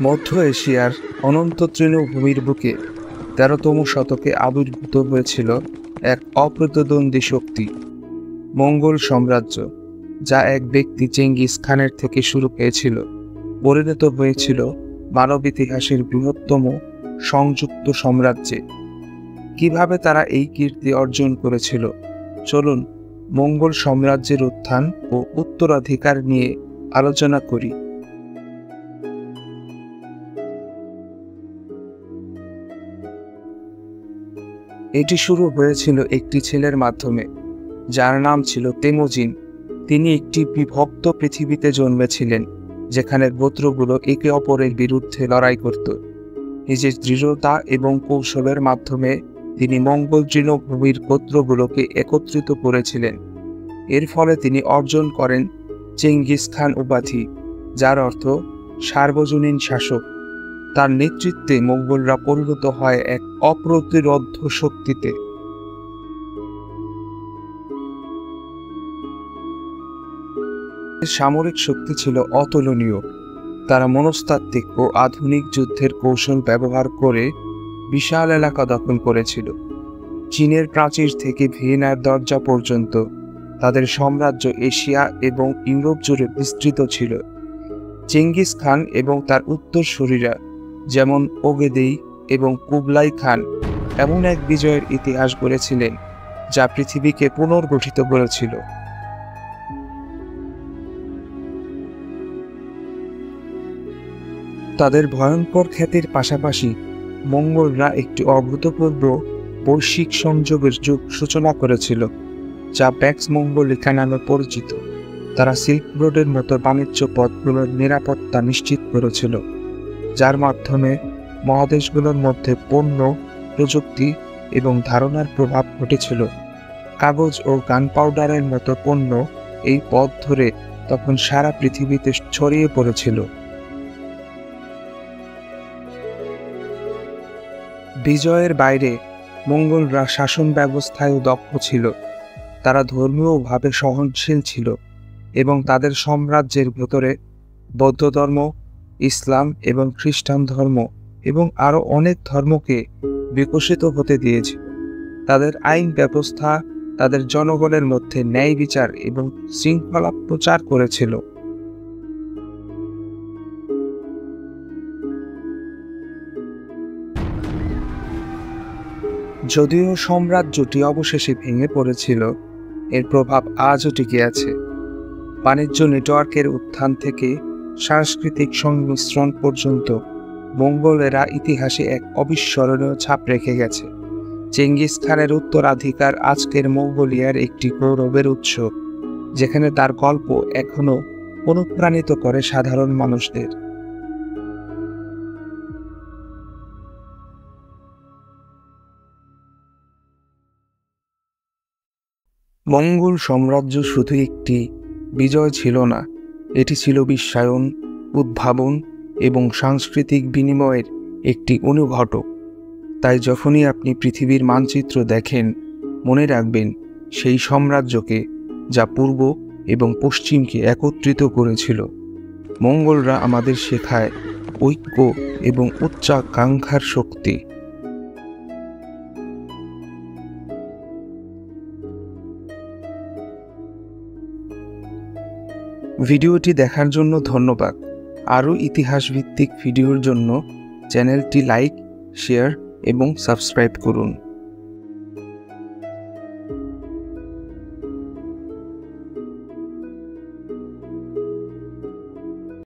মধ্য এশিয়ার অনন্ত তৃণভূমির বুকে ১৩তম শতকে আবির্ভূত হয়েছিল এক অপ্রতিদ্বন্দ্বী শক্তি, মঙ্গল সাম্রাজ্য, যা এক ব্যক্তি চেঙ্গিস খানের থেকে শুরু হয়েছিল, পরিণত হয়েছিল মানব ইতিহাসের বৃহত্তম সংযুক্ত সাম্রাজ্যে। কিভাবে তারা এই কীর্তি অর্জন করেছিল, চলুন মঙ্গল সাম্রাজ্যের উত্থান ও উত্তরাধিকার নিয়ে আলোচনা করি। এটি শুরু হয়েছিল একটি ছেলের মাধ্যমে, যার নাম ছিল তেমুজিন। তিনি একটি বিভক্ত পৃথিবীতে জন্মেছিলেন, যেখানে গোত্রগুলো একে অপরের বিরুদ্ধে লড়াই করত। নিজের দৃঢ়তা এবং কৌশলের মাধ্যমে তিনি মঙ্গল তৃণভূমির গোত্রগুলোকে একত্রিত করেছিলেন। এর ফলে তিনি অর্জন করেন চেঙ্গিস খান উপাধি, যার অর্থ সার্বজনীন শাসক। তার নেতৃত্বে মঙ্গলরা পরিণত হয় এক অপ্রতিরোধ্য শক্তিতে। সামরিক শক্তি ছিল অতুলনীয়। তারা মনস্তাত্ত্বিক ও আধুনিক যুদ্ধের কৌশল ব্যবহার করে বিশাল এলাকা দখল করেছিল। চীনের প্রাচীর থেকে ভিয়েনার দরজা পর্যন্ত তাদের সাম্রাজ্য এশিয়া এবং ইউরোপ জুড়ে বিস্তৃত ছিল। চেঙ্গিস খান এবং তার উত্তরসূরিরা যেমন ওগেদেই এবং কুবলাই খান এমন এক বিজয়ের ইতিহাস গড়েছিলেন, যা পৃথিবীকে পুনর্গঠিত করেছিল। তাদের ভয়ঙ্কর খ্যাতির পাশাপাশি মঙ্গলরা একটি অভূতপূর্ব বৈশ্বিক সংযোগের যুগ সূচনা করেছিল, যা প্যাক্স মঙ্গলিকা নামে পরিচিত। তারা সিল্ক রোডের মতো বাণিজ্য পথগুলোর নিরাপত্তা নিশ্চিত করেছিল, যার মাধ্যমে মহাদেশগুলোর মধ্যে পণ্য, প্রযুক্তি এবং ধারণার প্রভাব ঘটেছিল। কাগজ ও গান পাউডারের মতো পণ্য এই পথ ধরে তখন সারা পৃথিবীতে ছড়িয়ে পড়েছিল। বিজয়ের বাইরে মঙ্গলরা শাসন ব্যবস্থায়ও দক্ষ ছিল। তারা ধর্মীয়ভাবে সহনশীল ছিল এবং তাদের সাম্রাজ্যের ভেতরে বৌদ্ধ ধর্ম, ইসলাম এবং খ্রিস্টান ধর্ম এবং আরও অনেক ধর্মকে বিকশিত হতে দিয়েছিল। তাদের আইন ব্যবস্থা তাদের জনগণের মধ্যে ন্যায় বিচার এবং শৃঙ্খলা প্রচার করেছিল। যদিও সাম্রাজ্যটি অবশেষে ভেঙে পড়েছিল, এর প্রভাব আজও টিকে আছে। বাণিজ্য নেটওয়ার্কের উত্থান থেকে সাংস্কৃতিক সংমিশ্রণ পর্যন্ত মঙ্গলেরা ইতিহাসে এক অবিস্মরণীয় ছাপ রেখে গেছে। চেঙ্গিস খানের উত্তরাধিকার আজকের মঙ্গোলিয়ার একটি গৌরবের উৎস, যেখানে তার গল্প এখনও অনুপ্রাণিত করে সাধারণ মানুষদের। মঙ্গল সাম্রাজ্য শুধু একটি বিজয় ছিল না, এটি ছিল বিশ্বায়ন, উদ্ভাবন এবং সাংস্কৃতিক বিনিময়ের একটি অনুঘটক। তাই যখনই আপনি পৃথিবীর মানচিত্র দেখেন, মনে রাখবেন সেই সাম্রাজ্যকে, যা পূর্ব এবং পশ্চিমকে একত্রিত করেছিল। মঙ্গলরা আমাদের শেখায় ঐক্য এবং উচ্চাকাঙ্ক্ষার শক্তি। ভিডিওটি দেখার জন্য ধন্যবাদ। আরও ইতিহাসভিত্তিক ভিডিওর জন্য চ্যানেলটি লাইক, শেয়ার এবং সাবস্ক্রাইব করুন।